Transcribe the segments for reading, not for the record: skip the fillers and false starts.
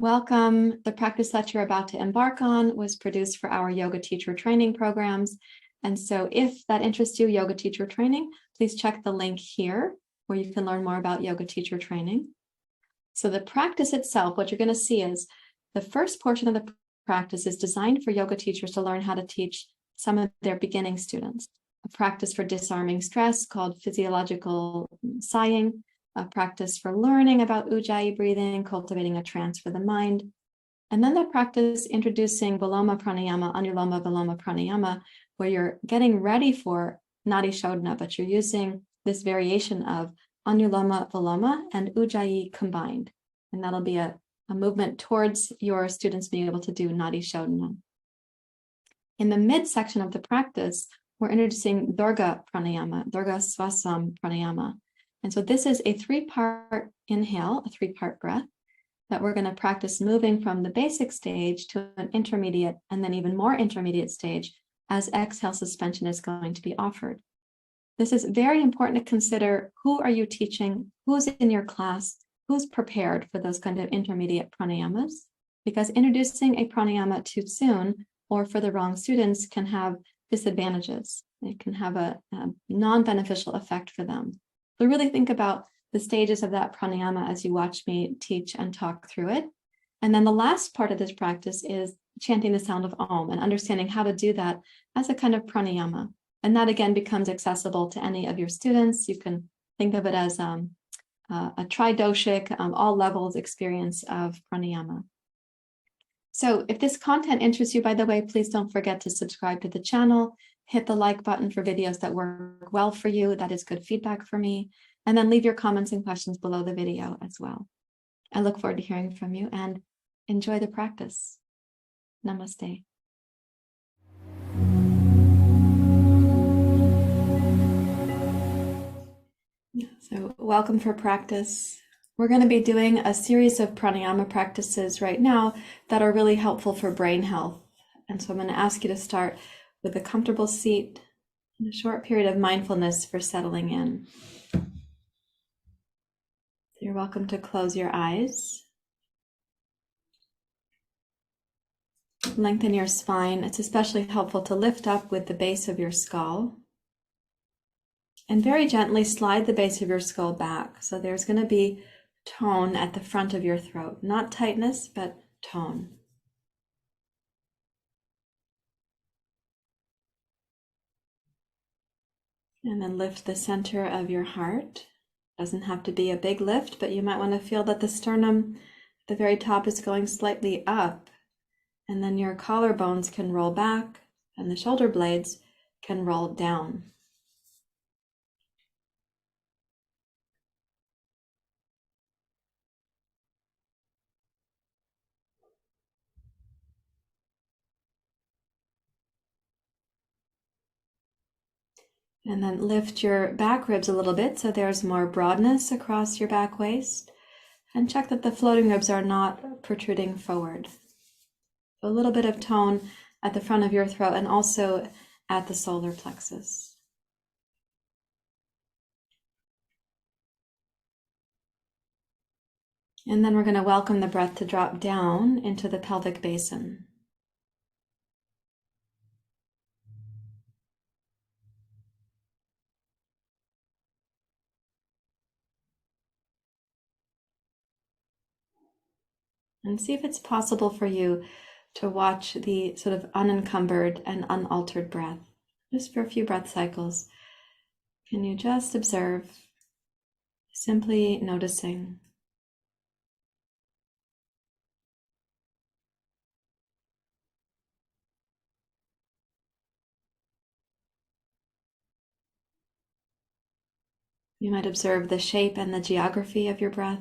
Welcome. The practice that you're about to embark on was produced for our yoga teacher training programs. And so if that interests you, yoga teacher training, please check the link here where you can learn more about yoga teacher training. So the practice itself, what you're going to see is the first portion of the practice is designed for yoga teachers to learn how to teach some of their beginning students. A practice for disarming stress called physiological sighing, a practice for learning about Ujjayi breathing, cultivating a trance for the mind. And then the practice introducing Viloma Pranayama, Anuloma Viloma Pranayama, where you're getting ready for Nadi Shodhana, but you're using this variation of Anuloma Viloma and Ujjayi combined. And that'll be a movement towards your students being able to do Nadi Shodhana. In the midsection of the practice, we're introducing Dirga Pranayama, Dirga Swasam Pranayama. And so this is a 3-part inhale, a 3-part breath that we're going to practice moving from the basic stage to an intermediate and then even more intermediate stage as exhale suspension is going to be offered. This is very important to consider. Who are you teaching? Who's in your class? Who's prepared for those kind of intermediate pranayamas? Because introducing a pranayama too soon or for the wrong students can have disadvantages. It can have a non-beneficial effect for them. So really think about the stages of that pranayama as you watch me teach and talk through it. And then the last part of this practice is chanting the sound of Om and understanding how to do that as a kind of pranayama. And that again becomes accessible to any of your students. You can think of it as a tridoshic, all levels experience of pranayama. So if this content interests you, by the way, please don't forget to subscribe to the channel, hit the like button for videos that work well for you. That is good feedback for me. And then leave your comments and questions below the video as well. I look forward to hearing from you and enjoy the practice. Namaste. So welcome for practice. We're going to be doing a series of pranayama practices right now that are really helpful for brain health. And so I'm going to ask you to start with a comfortable seat and a short period of mindfulness for settling in. You're welcome to close your eyes. Lengthen your spine. It's especially helpful to lift up with the base of your skull. And very gently slide the base of your skull back. So there's going to be tone at the front of your throat. Not tightness, but tone. And then lift the center of your heart. Doesn't have to be a big lift, but you might want to feel that the sternum at the very top is going slightly up. And then your collarbones can roll back and the shoulder blades can roll down. And then lift your back ribs a little bit so there's more broadness across your back waist. And check that the floating ribs are not protruding forward. So a little bit of tone at the front of your throat and also at the solar plexus. And then we're going to welcome the breath to drop down into the pelvic basin. And see if it's possible for you to watch the sort of unencumbered and unaltered breath, just for a few breath cycles. Can you just observe, simply noticing? You might observe the shape and the geography of your breath.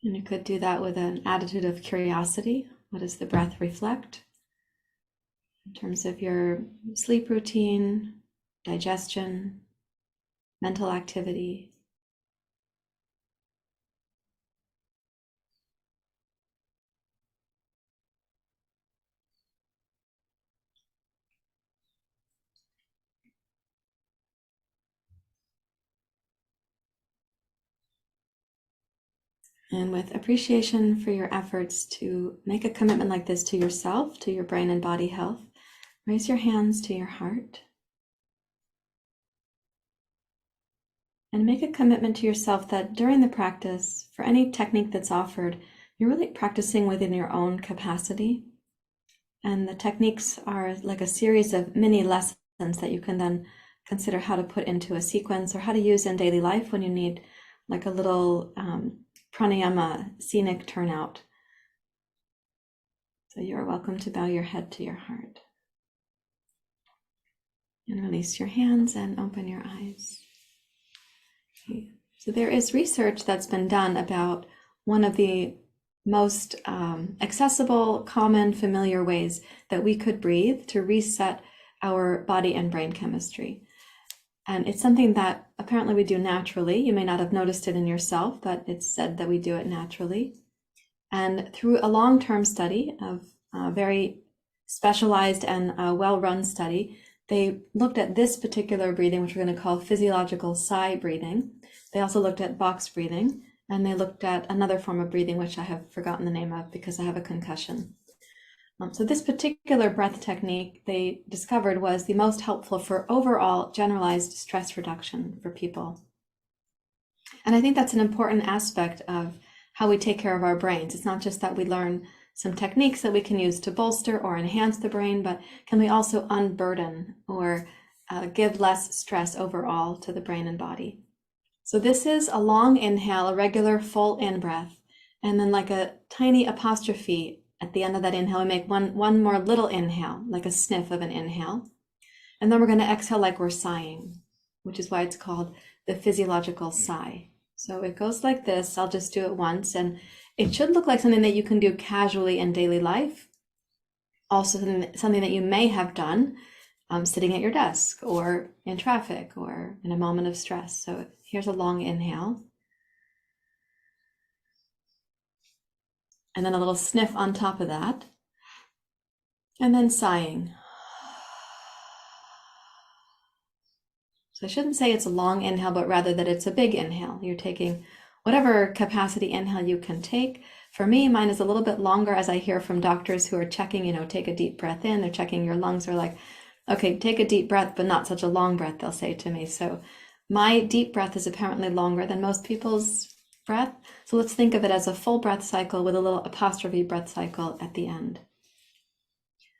And you could do that with an attitude of curiosity. What does the breath reflect? In terms of your sleep routine, digestion, mental activity. And with appreciation for your efforts to make a commitment like this to yourself, to your brain and body health, raise your hands to your heart. And make a commitment to yourself that during the practice, for any technique that's offered, you're really practicing within your own capacity. And the techniques are like a series of mini lessons that you can then consider how to put into a sequence or how to use in daily life when you need like a little pranayama scenic turnout. So you're welcome to bow your head to your heart. And release your hands and open your eyes. Okay. So there is research that's been done about one of the most accessible, common, familiar ways that we could breathe to reset our body and brain chemistry. And it's something that apparently we do naturally. You may not have noticed it in yourself, but it's said that we do it naturally. And through a long-term study of a very specialized and well-run study, they looked at this particular breathing, which we're going to call physiological sigh breathing. They also looked at box breathing, and they looked at another form of breathing, which I have forgotten the name of because I have a concussion. So this particular breath technique they discovered was the most helpful for overall generalized stress reduction for people. And I think that's an important aspect of how we take care of our brains. It's not just that we learn some techniques that we can use to bolster or enhance the brain, but can we also unburden or give less stress overall to the brain and body? So this is a long inhale, a regular full in breath, and then like a tiny apostrophe at the end of that inhale. We make one more little inhale, like a sniff of an inhale. And then we're going to exhale like we're sighing, which is why it's called the physiological sigh. So it goes like this. I'll just do it once, and it should look like something that you can do casually in daily life. Also something that you may have done sitting at your desk or in traffic or in a moment of stress. So here's a long inhale. And then a little sniff on top of that. And then sighing. So I shouldn't say it's a long inhale, but rather that it's a big inhale. You're taking whatever capacity inhale you can take. For me, mine is a little bit longer, as I hear from doctors who are checking, take a deep breath in. They're checking your lungs. They're like, okay, take a deep breath, but not such a long breath, they'll say to me. So my deep breath is apparently longer than most people's breath. So let's think of it as a full breath cycle with a little apostrophe breath cycle at the end.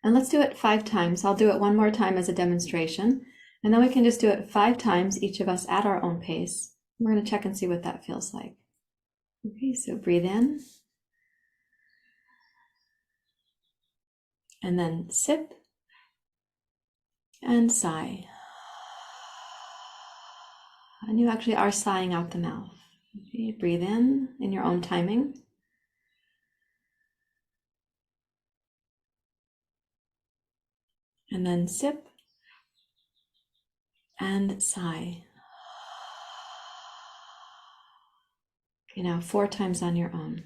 And let's do it 5 times. I'll do it one more time as a demonstration. And then we can just do it 5 times, each of us at our own pace. We're going to check and see what that feels like. Okay, so breathe in. And then sip. And sigh. And you actually are sighing out the mouth. Okay, breathe in your own timing. And then sip. And sigh. Okay, now 4 times on your own.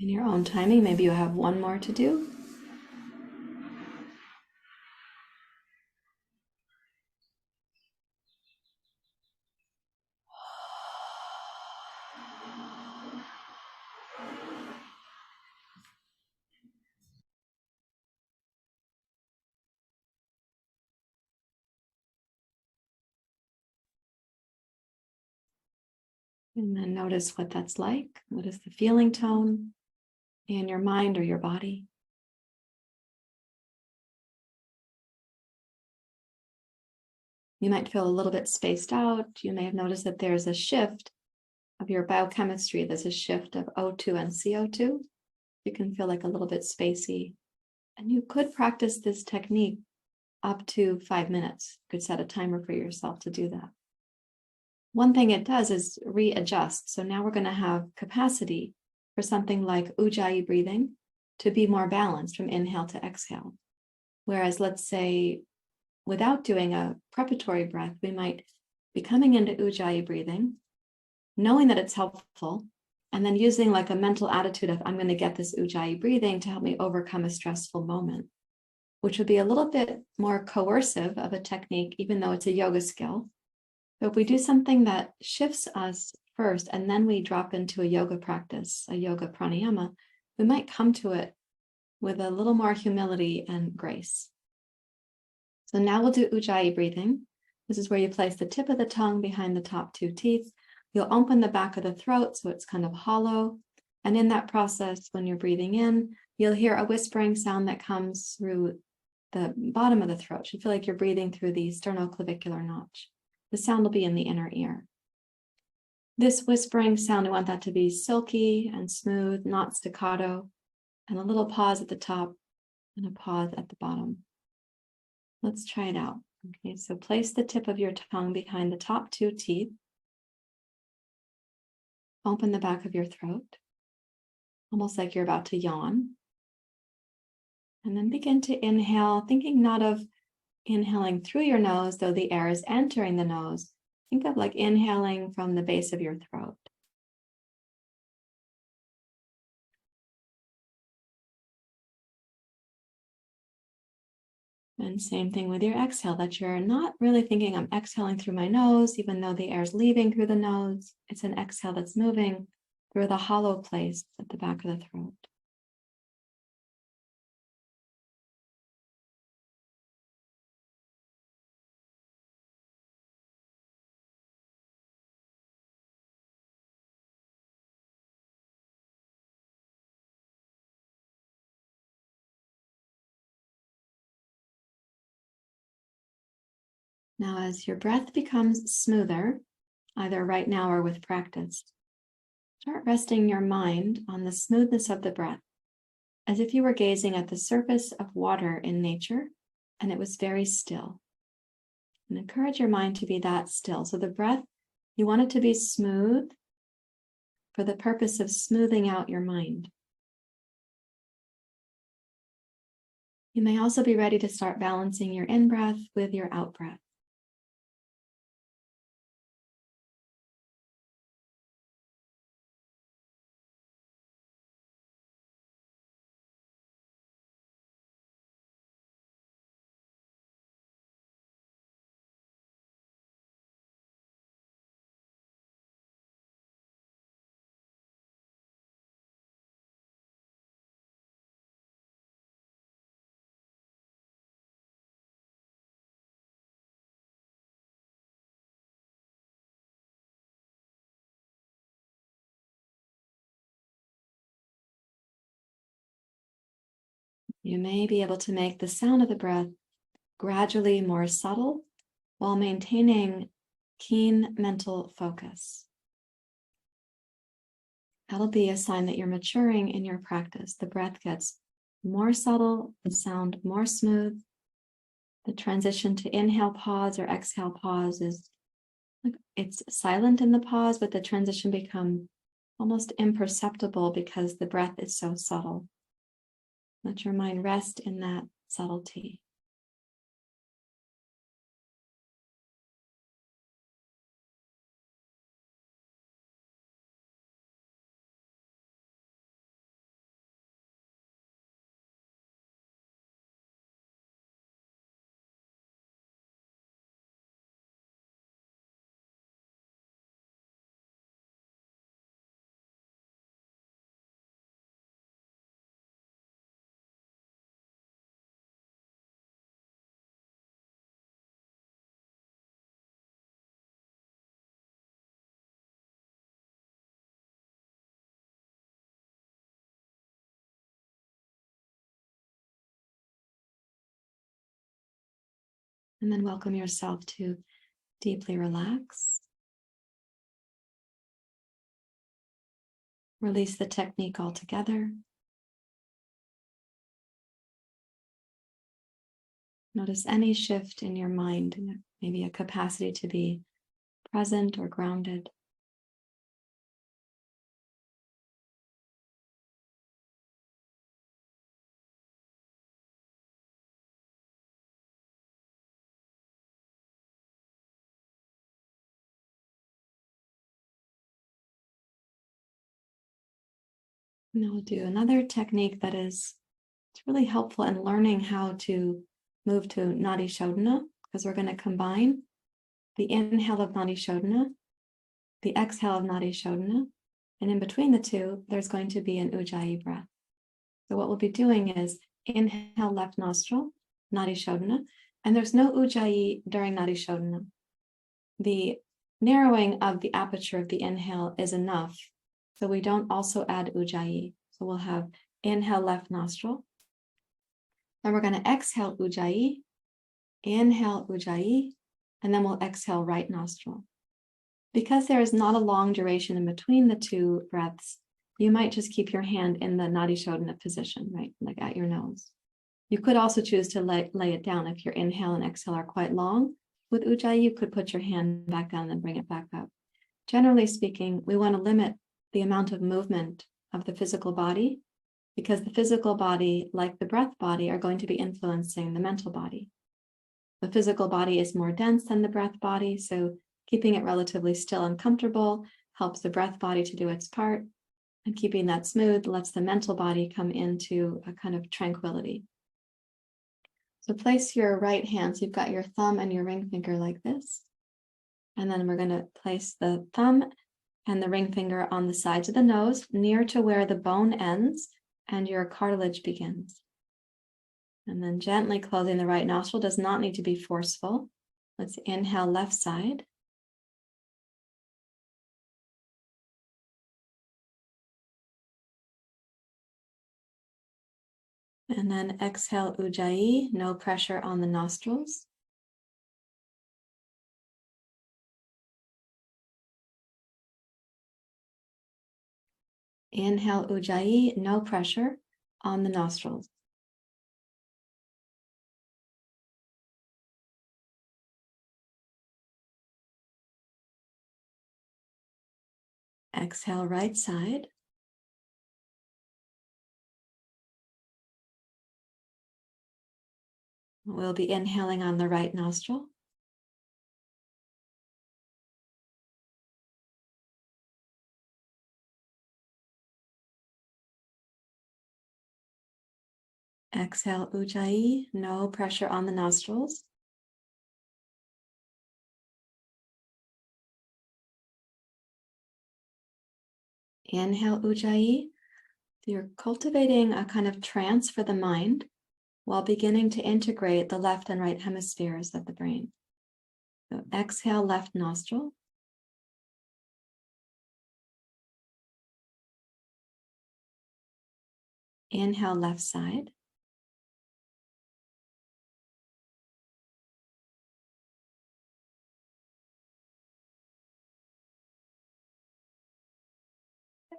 In your own timing, maybe you have 1 more to do. And then notice what that's like. What is the feeling tone in your mind or your body? You might feel a little bit spaced out. You may have noticed that there's a shift of your biochemistry. There's a shift of O2 and CO2. You can feel like a little bit spacey And you could practice this technique up to 5 minutes. You could set a timer for yourself to do that. One thing it does is readjust. So now we're going to have capacity for something like ujjayi breathing to be more balanced from inhale to exhale. Whereas, let's say, without doing a preparatory breath, we might be coming into ujjayi breathing, knowing that it's helpful, and then using like a mental attitude of, I'm going to get this ujjayi breathing to help me overcome a stressful moment, which would be a little bit more coercive of a technique, even though it's a yoga skill. But if we do something that shifts us first, and then we drop into a yoga practice, a yoga pranayama, we might come to it with a little more humility and grace. So now we'll do ujjayi breathing. This is where you place the tip of the tongue behind the top 2 teeth. You'll open the back of the throat so it's kind of hollow. And in that process, when you're breathing in, you'll hear a whispering sound that comes through the bottom of the throat. You feel like you're breathing through the sternoclavicular notch. The sound will be in the inner ear. This whispering sound, we want that to be silky and smooth, not staccato, and a little pause at the top and a pause at the bottom. Let's try it out. Okay, so place the tip of your tongue behind the top 2 teeth. Open the back of your throat, almost like you're about to yawn. And then begin to inhale, thinking not of inhaling through your nose, though the air is entering the nose. Think of like inhaling from the base of your throat. And same thing with your exhale, that you're not really thinking I'm exhaling through my nose, even though the air is leaving through the nose. It's an exhale that's moving through the hollow place at the back of the throat. Now, as your breath becomes smoother, either right now or with practice, start resting your mind on the smoothness of the breath, as if you were gazing at the surface of water in nature and it was very still. And encourage your mind to be that still. So the breath, you want it to be smooth for the purpose of smoothing out your mind. You may also be ready to start balancing your in-breath with your out-breath. You may be able to make the sound of the breath gradually more subtle while maintaining keen mental focus. That'll be a sign that you're maturing in your practice. The breath gets more subtle, the sound more smooth. The transition to inhale pause or exhale pause is, it's silent in the pause, but the transition becomes almost imperceptible because the breath is so subtle. Let your mind rest in that subtlety. And then welcome yourself to deeply relax. Release the technique altogether. Notice any shift in your mind, maybe a capacity to be present or grounded. Now we'll do another technique that is really helpful in learning how to move to Nadi Shodhana, because we're going to combine the inhale of Nadi Shodhana, the exhale of Nadi Shodhana, and in between the two, there's going to be an Ujjayi breath. So what we'll be doing is inhale left nostril, Nadi Shodhana, and there's no Ujjayi during Nadi Shodhana. The narrowing of the aperture of the inhale is enough, so we don't also add Ujjayi. So we'll have inhale left nostril, then we're going to exhale Ujjayi, inhale Ujjayi, and then we'll exhale right nostril. Because there is not a long duration in between the two breaths, you might just keep your hand in the Nadi Shodhana position, right, like at your nose. You could also choose to lay it down. If your inhale and exhale are quite long with Ujjayi, you could put your hand back down and bring it back up. Generally speaking, we want to limit the amount of movement of the physical body, because the physical body, like the breath body, are going to be influencing the mental body. The physical body is more dense than the breath body, so keeping it relatively still and comfortable helps the breath body to do its part, and keeping that smooth lets the mental body come into a kind of tranquility. So place your right hand, so you've got your thumb and your ring finger like this, and then we're going to place the thumb and the ring finger on the sides of the nose, near to where the bone ends and your cartilage begins. And then gently closing the right nostril, does not need to be forceful. Let's inhale left side. And then exhale Ujjayi, no pressure on the nostrils. Inhale Ujjayi, no pressure on the nostrils. Exhale right side. We'll be inhaling on the right nostril. Exhale Ujjayi, no pressure on the nostrils. Inhale Ujjayi. You're cultivating a kind of trance for the mind while beginning to integrate the left and right hemispheres of the brain. So exhale left nostril. Inhale left side.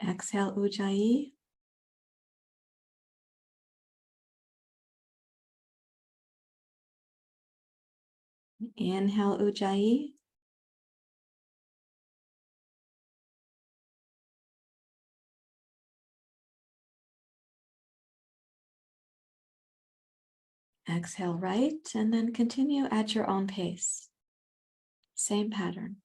Exhale Ujjayi. Inhale Ujjayi. Exhale right, and then continue at your own pace. Same pattern.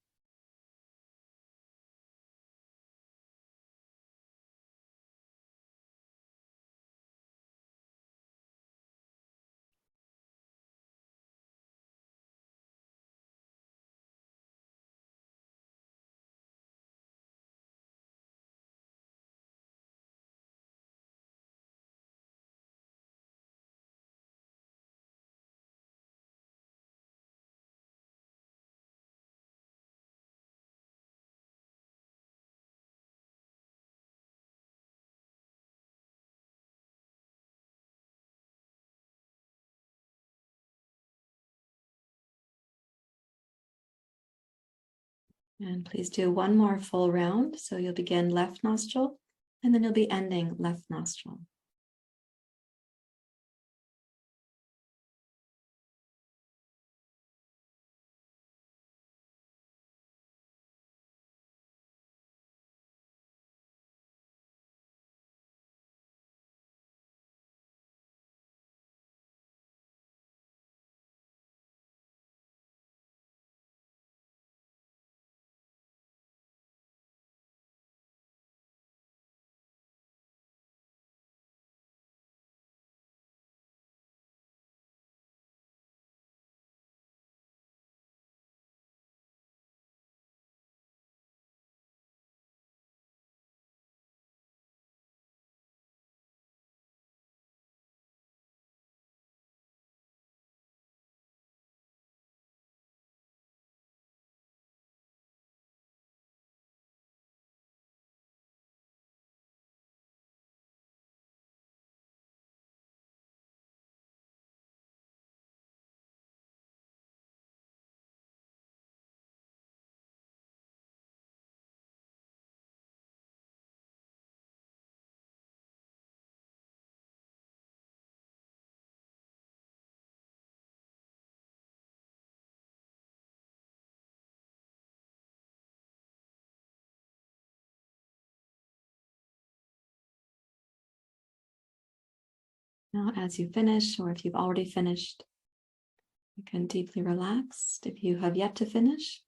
And please do one more full round. So you'll begin left nostril, and then you'll be ending left nostril. Now, as you finish, or if you've already finished, you can deeply relax. If you have yet to finish,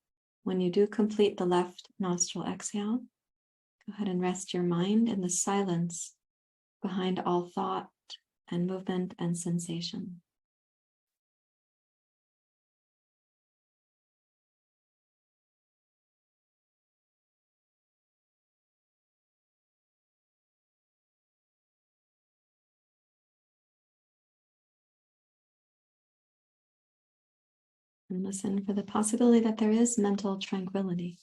when you do complete the left nostril exhale, go ahead and rest your mind in the silence behind all thought and movement and sensation. And listen for the possibility that there is mental tranquility.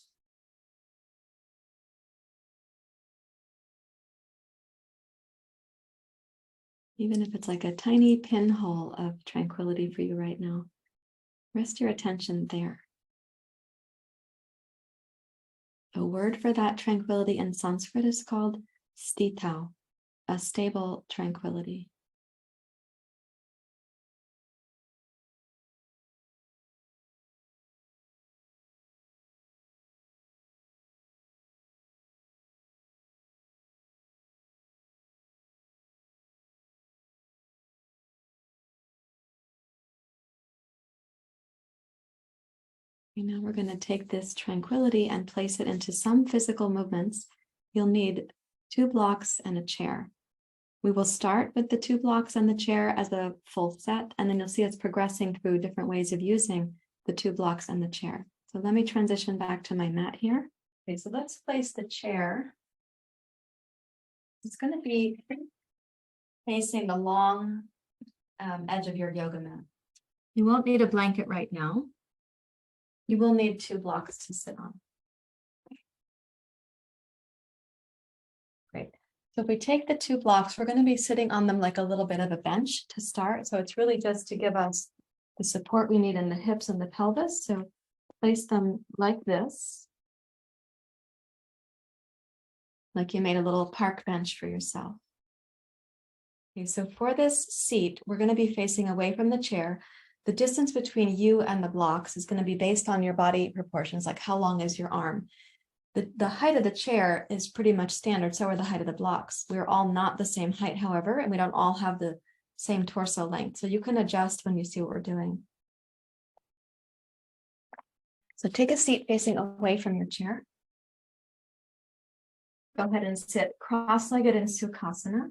Even if it's like a tiny pinhole of tranquility for you right now, rest your attention there. A word for that tranquility in Sanskrit is called stitau, a stable tranquility. Now we're going to take this tranquility and place it into some physical movements. You'll need 2 blocks and a chair. We will start with the 2 blocks and the chair as a full set, and then you'll see us progressing through different ways of using the 2 blocks and the chair. So let me transition back to my mat here. Okay, so let's place the chair. It's going to be facing the long edge of your yoga mat. You won't need a blanket right now. You will need 2 blocks to sit on. Great. So if we take the 2 blocks, we're going to be sitting on them like a little bit of a bench to start. So it's really just to give us the support we need in the hips and the pelvis. So place them like this, like you made a little park bench for yourself. Okay, so for this seat, we're going to be facing away from the chair. The distance between you and the blocks is going to be based on your body proportions, like how long is your arm. The height of the chair is pretty much standard, so are the height of the blocks. We're all not the same height, however, and we don't all have the same torso length. So you can adjust when you see what we're doing. So take a seat facing away from your chair. Go ahead and sit cross-legged in Sukhasana.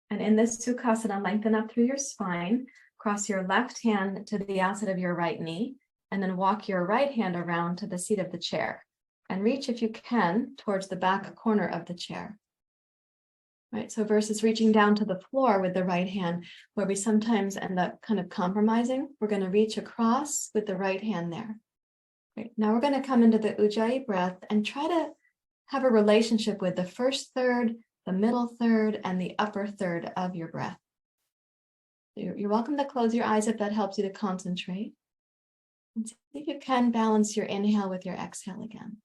And in this Sukhasana, lengthen up through your spine, cross your left hand to the outside of your right knee, and then walk your right hand around to the seat of the chair. And reach, if you can, towards the back corner of the chair. Right, so versus reaching down to the floor with the right hand, where we sometimes end up kind of compromising, we're going to reach across with the right hand there. Great. Now we're going to come into the Ujjayi breath and try to have a relationship with the first third, the middle third, and the upper third of your breath. You're welcome to close your eyes if that helps you to concentrate. And see if you can balance your inhale with your exhale again.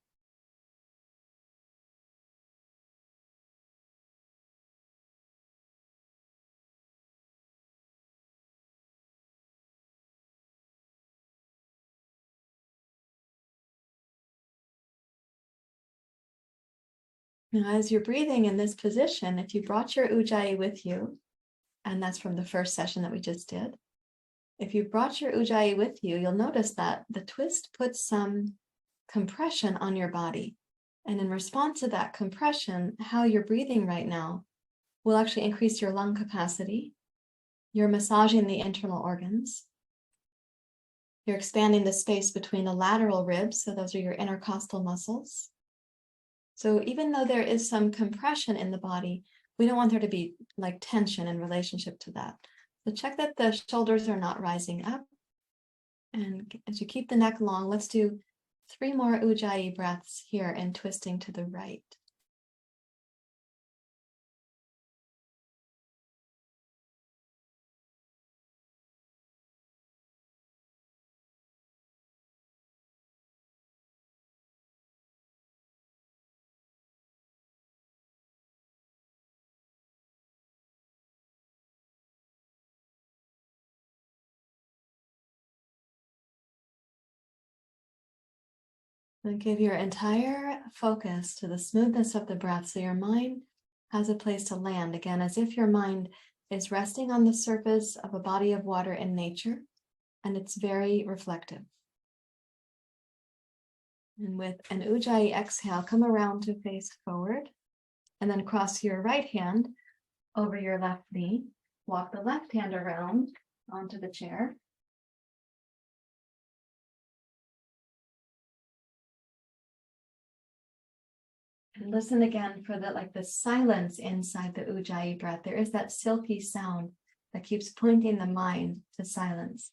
Now, as you're breathing in this position, if you brought your Ujjayi with you, and that's from the first session that we just did, if you brought your Ujjayi with you, you'll notice that the twist puts some compression on your body. And in response to that compression, how you're breathing right now will actually increase your lung capacity. You're massaging the internal organs. You're expanding the space between the lateral ribs, so those are your intercostal muscles. So even though there is some compression in the body, we don't want there to be like tension in relationship to that. So check that the shoulders are not rising up. And as you keep the neck long, let's do 3 more Ujjayi breaths here and twisting to the right. And give your entire focus to the smoothness of the breath. So your mind has a place to land, again, as if your mind is resting on the surface of a body of water in nature, and it's very reflective. And with an Ujjayi exhale, come around to face forward, and then cross your right hand over your left knee. Walk the left hand around onto the chair. And listen again for the silence inside the Ujjayi breath. There is that silky sound that keeps pointing the mind to silence.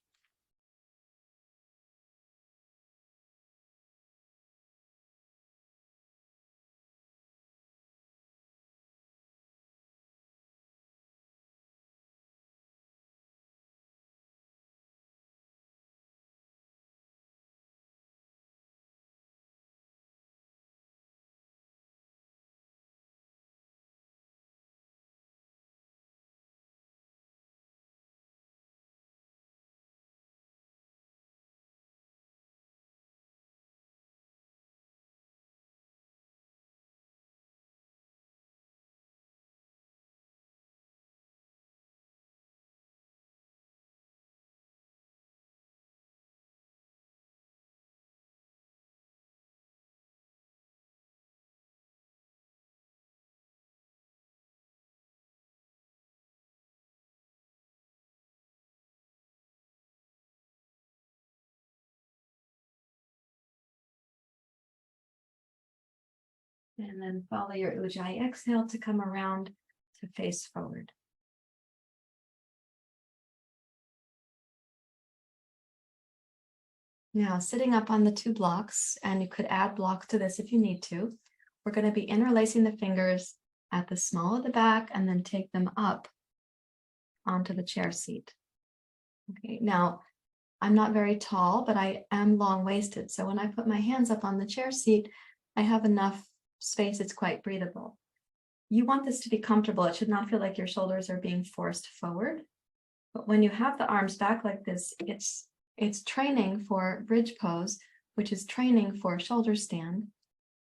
And then follow your Ujjayi exhale to come around to face forward. Now, sitting up on the two blocks, and you could add blocks to this if you need to, we're going to be interlacing the fingers at the small of the back and then take them up onto the chair seat. Okay, now I'm not very tall, but I am long-waisted. So when I put my hands up on the chair seat, I have enough space, it's quite breathable. You want this to be comfortable. It should not feel like your shoulders are being forced forward. But when you have the arms back like this, it's training for bridge pose, which is training for shoulder stand,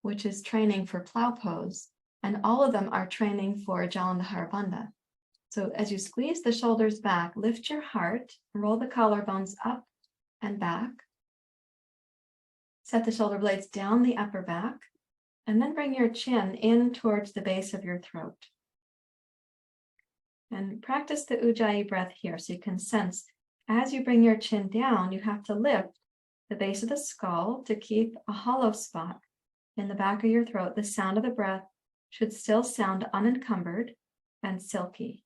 which is training for plow pose. And all of them are training for Jalandhara Bandha. So as you squeeze the shoulders back, lift your heart, roll the collarbones up and back. Set the shoulder blades down the upper back, and then bring your chin in towards the base of your throat. And practice the Ujjayi breath here so you can sense as you bring your chin down, you have to lift the base of the skull to keep a hollow spot in the back of your throat. The sound of the breath should still sound unencumbered and silky.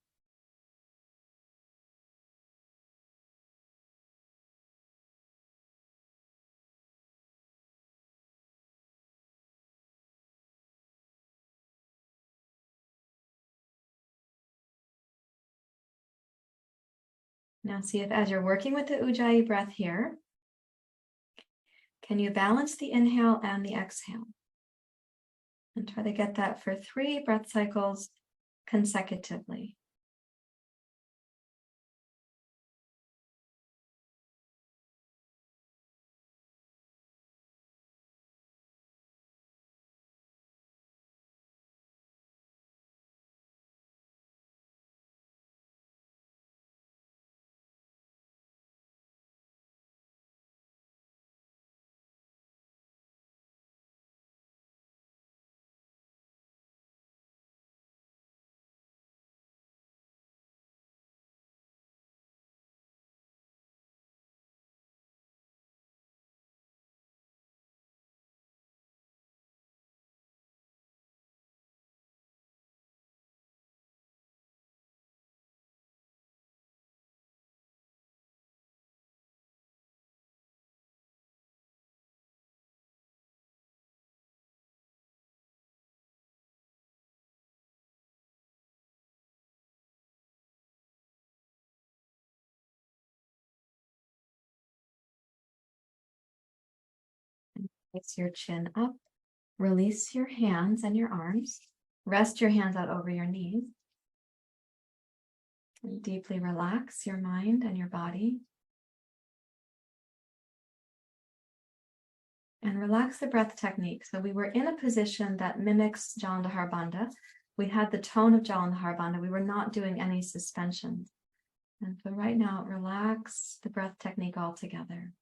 Now see if as you're working with the Ujjayi breath here, can you balance the inhale and the exhale? And try to get that for 3 breath cycles consecutively. Place your chin up, release your hands and your arms, rest your hands out over your knees, and deeply relax your mind and your body. And relax the breath technique. So we were in a position that mimics Jalandhara Bandha, we had the tone of Jalandhara Bandha. We were not doing any suspension. And so right now, relax the breath technique altogether.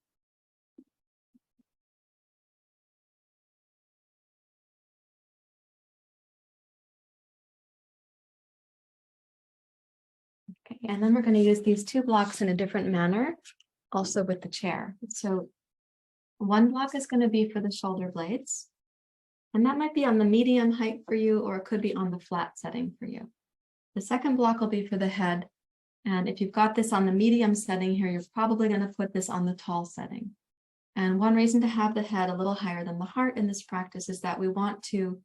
Okay, and then we're going to use these two blocks in a different manner, also with the chair. So one block is going to be for the shoulder blades, and that might be on the medium height for you, or it could be on the flat setting for you. The second block will be for the head, and if you've got this on the medium setting here, you're probably going to put this on the tall setting. And one reason to have the head a little higher than the heart in this practice is that we want to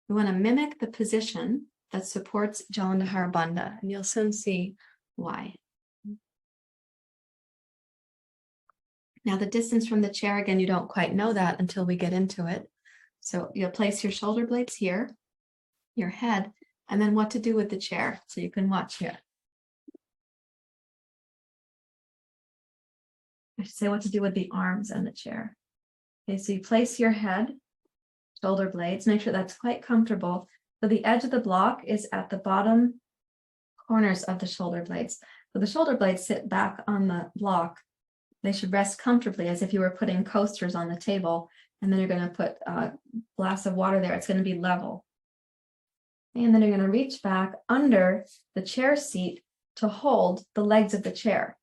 mimic the position that supports Jalandhara Bandha, and you'll soon see why. Now the distance from the chair, again, you don't quite know that until we get into it. So you'll place your shoulder blades here, your head, and then what to do with the chair. So you can watch here. I should say what to do with the arms and the chair. Okay, so you place your head, shoulder blades, make sure that's quite comfortable. So the edge of the block is at the bottom corners of the shoulder blades. So the shoulder blades sit back on the block. They should rest comfortably as if you were putting coasters on the table, and then you're going to put a glass of water there. It's going to be level. And then you're going to reach back under the chair seat to hold the legs of the chair.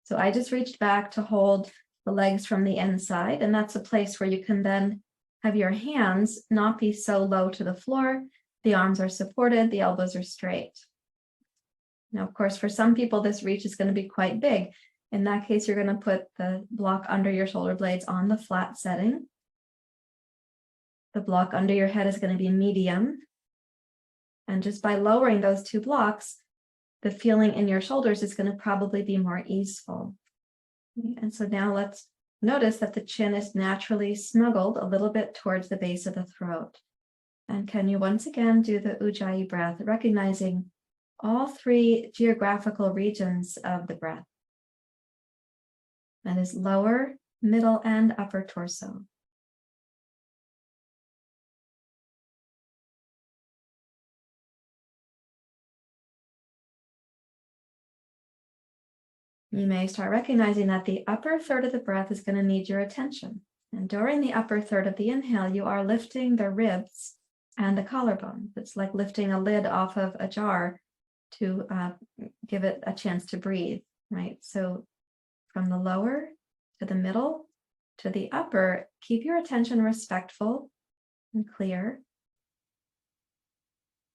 So I just reached back to hold the legs from the inside, and that's a place where you can then have your hands not be so low to the floor. The arms are supported, the elbows are straight. Now, of course, for some people, this reach is going to be quite big. In that case, you're going to put the block under your shoulder blades on the flat setting. The block under your head is going to be medium. And just by lowering those two blocks, the feeling in your shoulders is going to probably be more easeful. And so now let's notice that the chin is naturally snuggled a little bit towards the base of the throat. And can you once again do the Ujjayi breath, recognizing all three geographical regions of the breath? That is lower, middle, and upper torso. You may start recognizing that the upper third of the breath is going to need your attention. And during the upper third of the inhale, you are lifting the ribs and the collarbone. It's like lifting a lid off of a jar to give it a chance to breathe, right? So from the lower to the middle to the upper, keep your attention respectful and clear.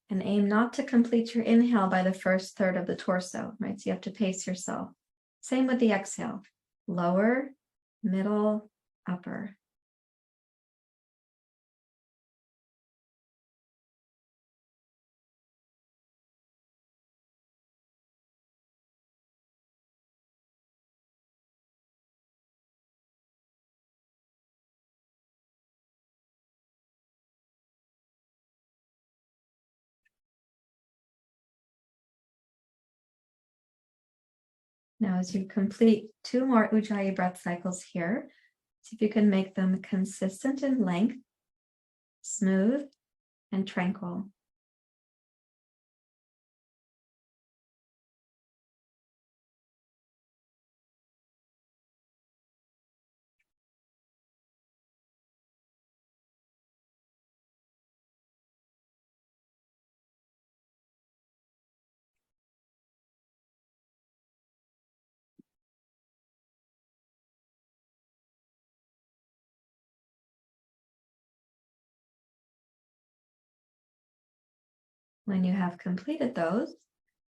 And aim not to complete your inhale by the first third of the torso, right? So you have to pace yourself. Same with the exhale, lower, middle, upper. Now, as you complete 2 more Ujjayi breath cycles here, see if you can make them consistent in length, smooth, and tranquil. When you have completed those,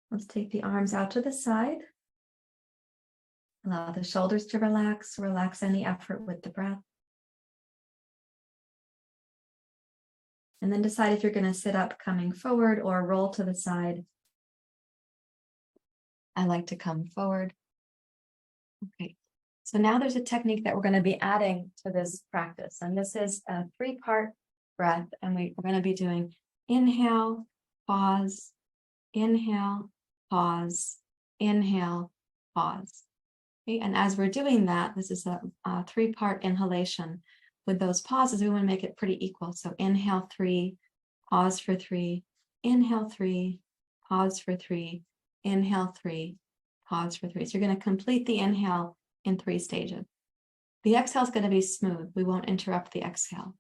let's take the arms out to the side. Allow the shoulders to relax, relax any effort with the breath. And then decide if you're going to sit up coming forward or roll to the side. I like to come forward. Okay, so now there's a technique that we're going to be adding to this practice. And this is a 3-part breath. And we're going to be doing inhale, pause, inhale, pause, inhale, pause. Okay, and as we're doing that, this is a 3-part inhalation. With those pauses, we want to make it pretty equal. So inhale 3, pause for 3, inhale 3, pause for 3, inhale 3, pause for 3. So you're going to complete the inhale in 3 stages. The exhale is going to be smooth. We won't interrupt the exhale.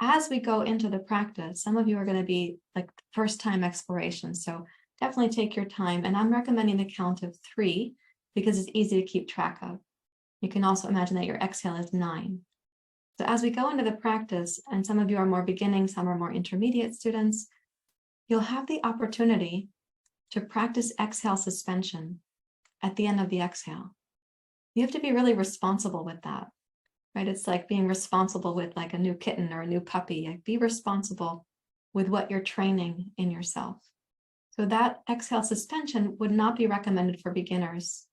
As we go into the practice, some of you are going to be like first time exploration. So definitely take your time. And I'm recommending the count of 3 because it's easy to keep track of. You can also imagine that your exhale is 9. So as we go into the practice, and some of you are more beginning, some are more intermediate students, you'll have the opportunity to practice exhale suspension at the end of the exhale. You have to be really responsible with that, right? It's like being responsible with like a new kitten or a new puppy. Like be responsible with what you're training in yourself. So that exhale suspension would not be recommended for beginners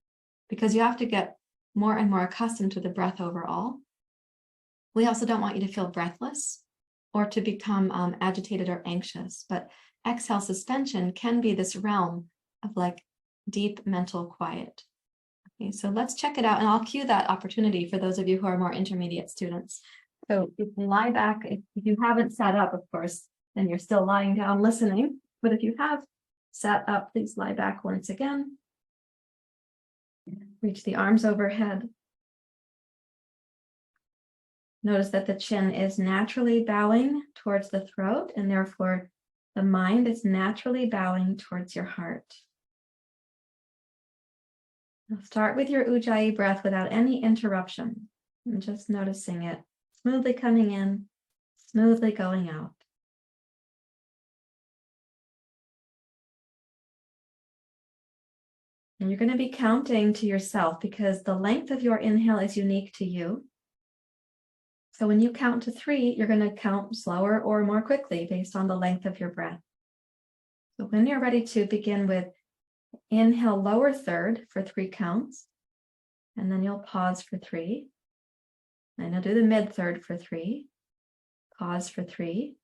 because you have to get more and more accustomed to the breath overall. We also don't want you to feel breathless or to become agitated or anxious, but exhale suspension can be this realm of like deep mental quiet. Okay, so let's check it out, and I'll cue that opportunity for those of you who are more intermediate students. So you can lie back. If you haven't sat up, of course, then you're still lying down listening. But if you have sat up, please lie back once again. Reach the arms overhead. Notice that the chin is naturally bowing towards the throat, and therefore the mind is naturally bowing towards your heart. Now start with your Ujjayi breath without any interruption. And just noticing it smoothly coming in, smoothly going out. And you're going to be counting to yourself because the length of your inhale is unique to you. So when you count to 3, you're going to count slower or more quickly based on the length of your breath. So when you're ready to begin with inhale lower third for 3 counts, and then you'll pause for 3. Then you'll do the mid third for 3, pause for 3,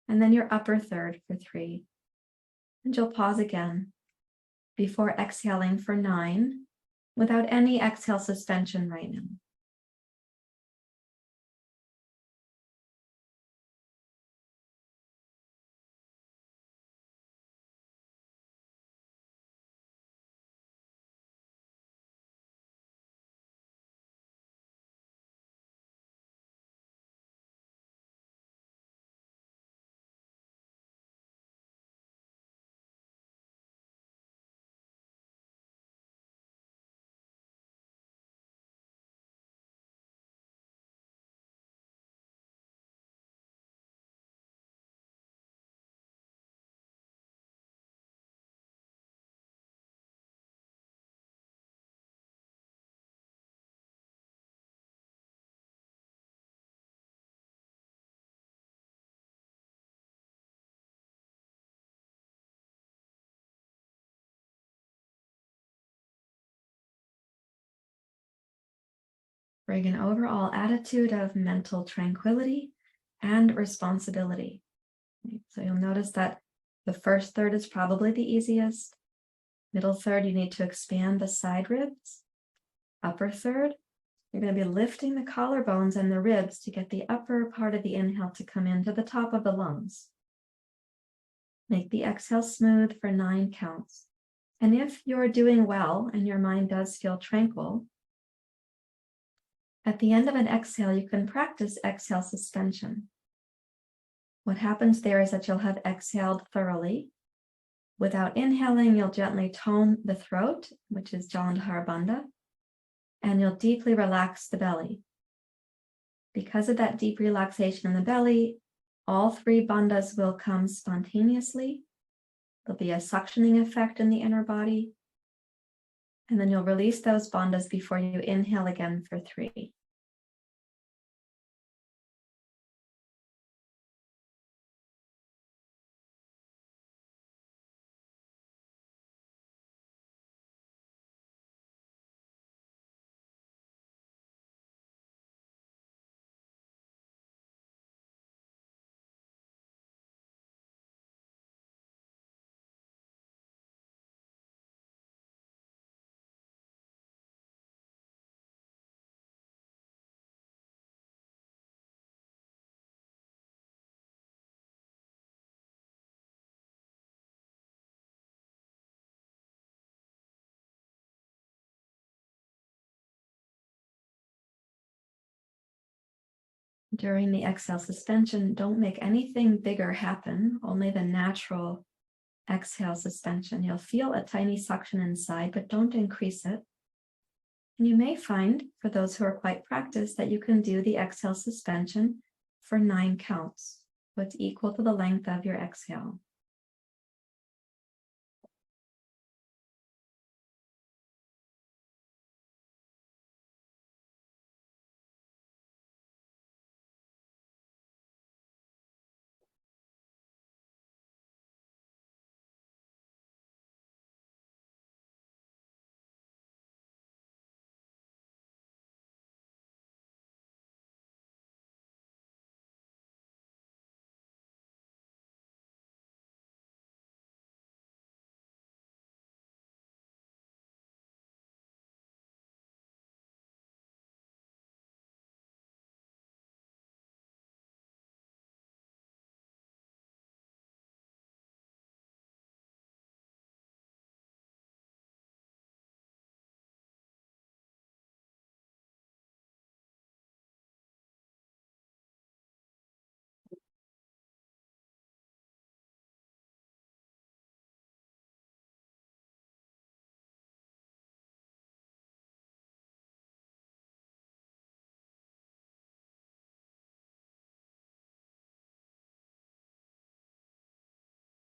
and then your upper third for 3. And you'll pause again before exhaling for 9 without any exhale suspension right now. Bring an overall attitude of mental tranquility and responsibility. So you'll notice that the first third is probably the easiest. Middle third, you need to expand the side ribs. Upper third, you're going to be lifting the collarbones and the ribs to get the upper part of the inhale to come into the top of the lungs. Make the exhale smooth for 9 counts. And if you're doing well and your mind does feel tranquil, at the end of an exhale, you can practice exhale suspension. What happens there is that you'll have exhaled thoroughly. Without inhaling, you'll gently tone the throat, which is Jalandhara Bandha, and you'll deeply relax the belly. Because of that deep relaxation in the belly, all 3 bandhas will come spontaneously. There'll be a suctioning effect in the inner body, and then you'll release those bandhas before you inhale again for 3. during the exhale suspension, don't make anything bigger happen, only the natural exhale suspension. You'll feel a tiny suction inside, but don't increase it. And you may find, for those who are quite practiced, that you can do the exhale suspension for 9 counts. So it's equal to the length of your exhale.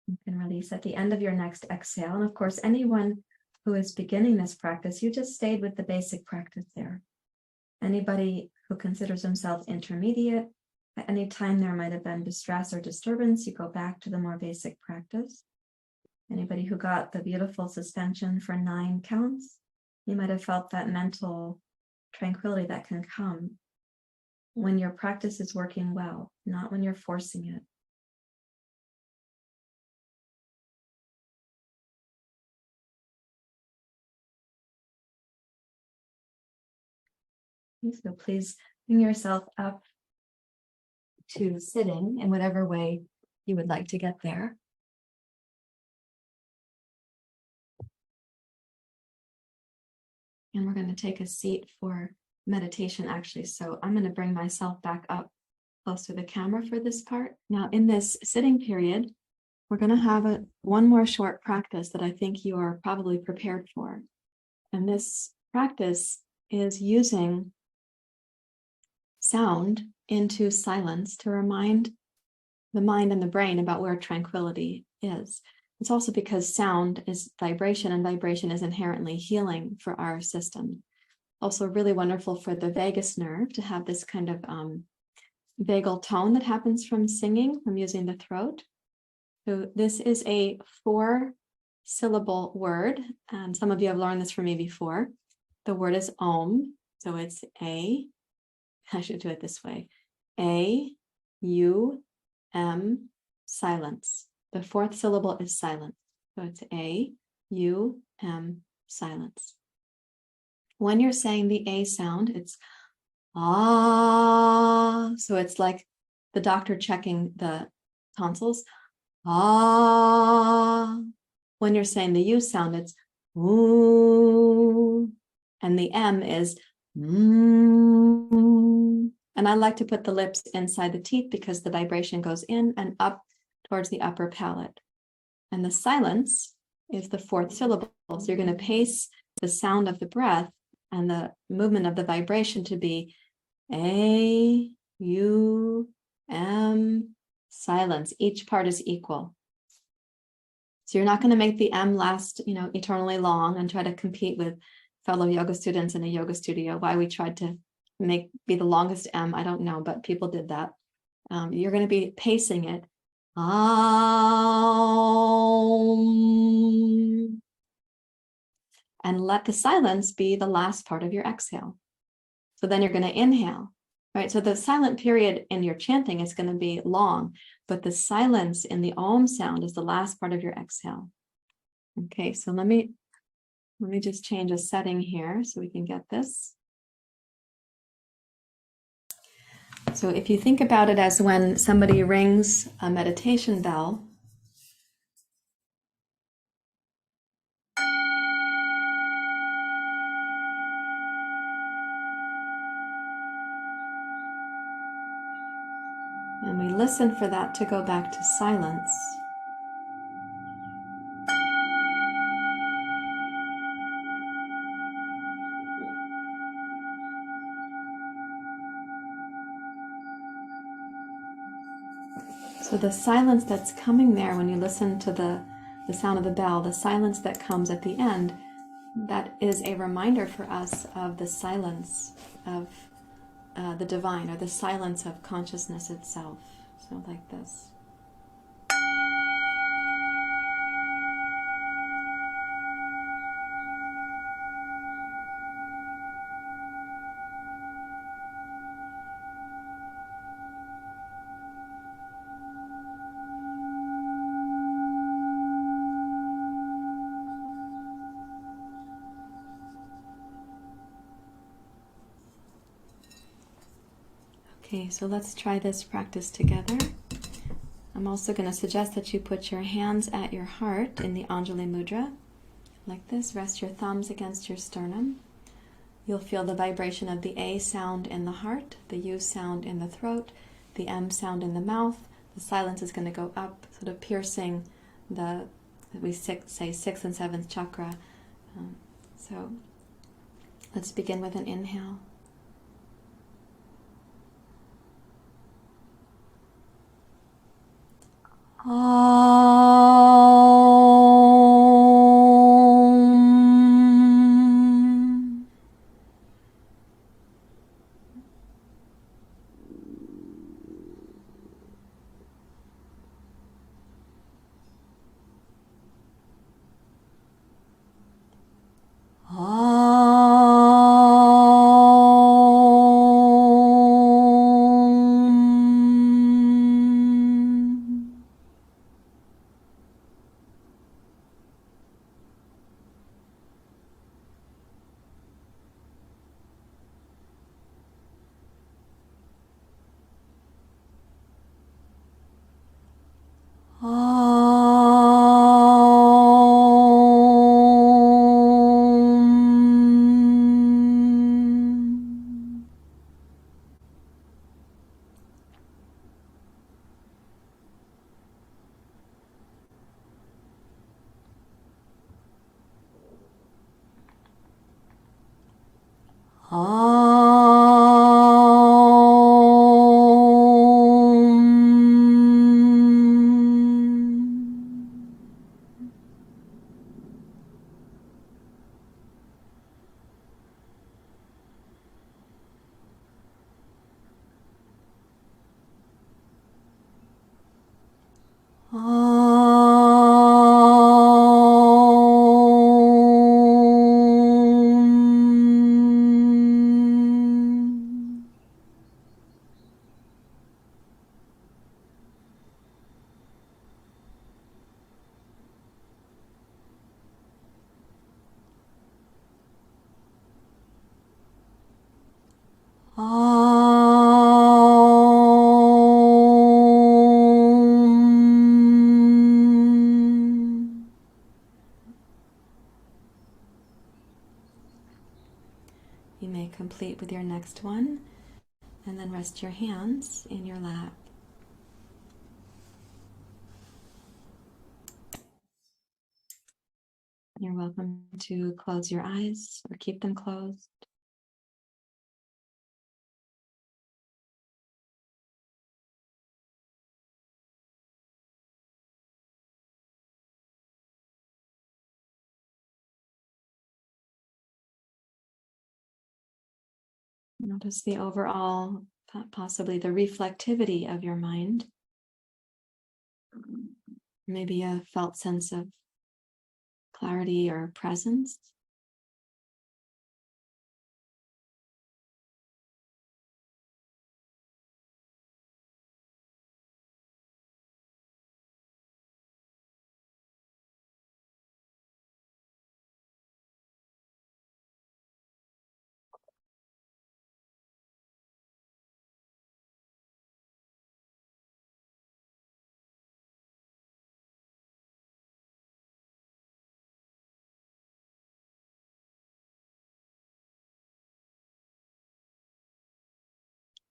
You can release at the end of your next exhale. And of course, anyone who is beginning this practice, you just stayed with the basic practice there. Anybody who considers themselves intermediate, at any time there might have been distress or disturbance, you go back to the more basic practice. Anybody who got the beautiful suspension for 9 counts, you might have felt that mental tranquility that can come when your practice is working well, not when you're forcing it. So please bring yourself up to sitting in whatever way you would like to get there. And we're going to take a seat for meditation, actually. So I'm going to bring myself back up close to the camera for this part. Now, in this sitting period, we're going to have one more short practice that I think you are probably prepared for. And this practice is using sound into silence to remind the mind and the brain about where tranquility is. It's also because sound is vibration, and vibration is inherently healing for our system. Also really wonderful for the vagus nerve to have this kind of vagal tone that happens from singing, from using the throat. So this is a 4-syllable word, and some of you have learned this from me before. The word is Om, so it's I should do it this way, A-U-M, silence. The 4th syllable is silence. So it's A-U-M, silence. When you're saying the A sound, it's ah. So it's like the doctor checking the tonsils. Ah. When you're saying the U sound, it's ooh. And the M is mm. And I like to put the lips inside the teeth because the vibration goes in and up towards the upper palate. And the silence is the 4th syllable. So you're going to pace the sound of the breath and the movement of the vibration to be A-U-M, silence. Each part is equal. So you're not going to make the M last, eternally long and try to compete with fellow yoga students in a yoga studio. Why we tried to be the longest M, I don't know, but people did that. You're going to be pacing it. And let the silence be the last part of your exhale. So then you're going to inhale, right? So the silent period in your chanting is going to be long, but the silence in the Om sound is the last part of your exhale. Okay, so let me just change a setting here so we can get this. So if you think about it as when somebody rings a meditation bell, And we listen for that to go back to silence. So the silence that's coming there when you listen to the sound of the bell, the silence that comes at the end, that is a reminder for us of the silence of the divine, or the silence of consciousness itself. So like this. Okay, so let's try this practice together. I'm also going to suggest that you put your hands at your heart in the Anjali Mudra. Like this, rest your thumbs against your sternum. You'll feel the vibration of the A sound in the heart, the U sound in the throat, the M sound in the mouth. The silence is going to go up, sort of piercing the, we say, 6th and 7th chakra. So let's begin with an inhale. You may complete with your next one, and then rest your hands in your lap. You're welcome to close your eyes or keep them closed. Notice the overall, possibly the reflectivity of your mind. Maybe a felt sense of clarity or presence.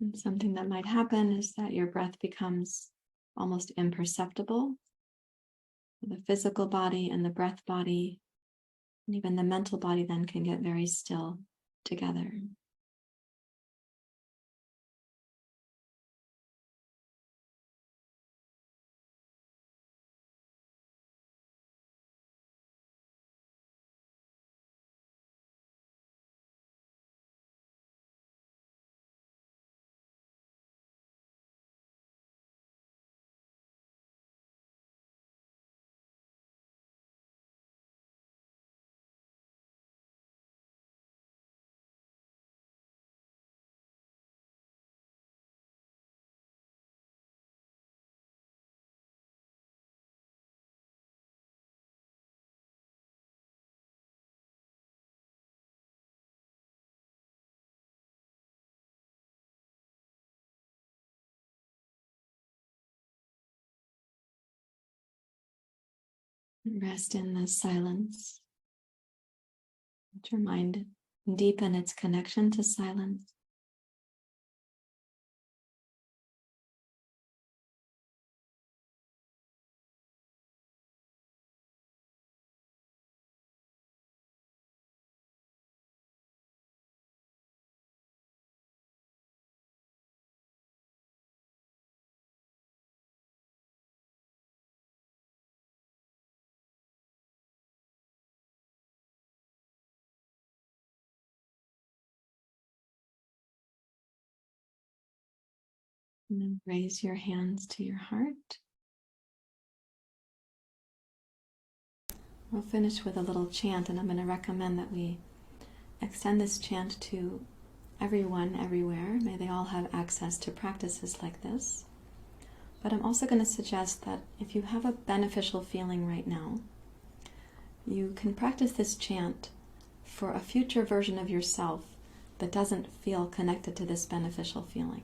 And something that might happen is that your breath becomes almost imperceptible. The physical body and the breath body, and even the mental body then can get very still together. Rest in the silence. Let your mind deepen its connection to silence. And then raise your hands to your heart. We'll finish with a little chant, and I'm going to recommend that we extend this chant to everyone, everywhere. May they all have access to practices like this. But I'm also going to suggest that if you have a beneficial feeling right now, you can practice this chant for a future version of yourself that doesn't feel connected to this beneficial feeling.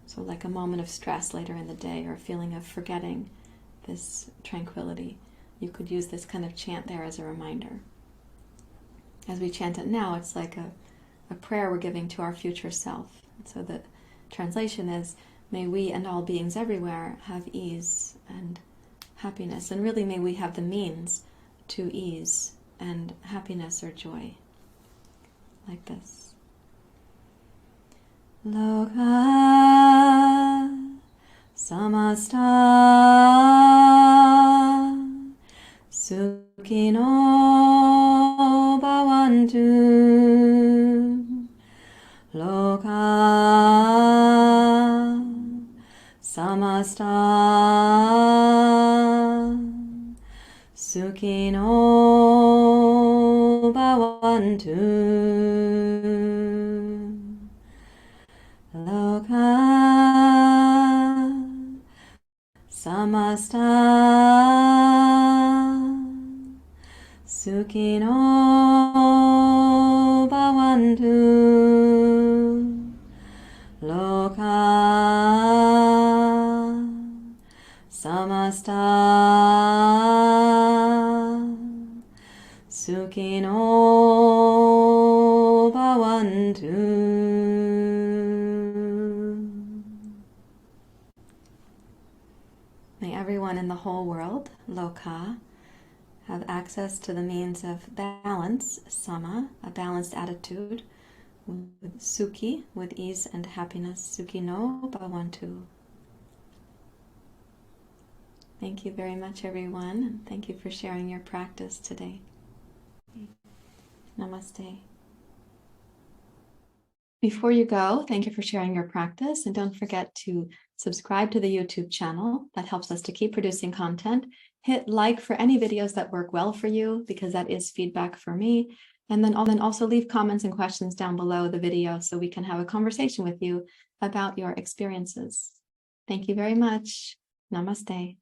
So like a moment of stress later in the day or a feeling of forgetting this tranquility, you could use this kind of chant there as a reminder. As we chant it now, it's like a prayer we're giving to our future self. And so the translation is, may we and all beings everywhere have ease and happiness. And really, may we have the means to ease and happiness or joy. Like this. Loka samasta sukhino bhavantu. Loka samasta sukhino bhavantu. Loka samasta sukhino bhavantu. Loka samasta sukhino bhavantu. May everyone in the whole world, Loka, have access to the means of balance, sama, a balanced attitude, with sukhi, with ease and happiness, sukhino bhavantu. Thank you very much, everyone, and thank you for sharing your practice today. Namaste. Before you go, thank you for sharing your practice, and don't forget to subscribe to the YouTube channel. That helps us to keep producing content. Hit like for any videos that work well for you, because that is feedback for me. And then also leave comments and questions down below the video so we can have a conversation with you about your experiences. Thank you very much. Namaste.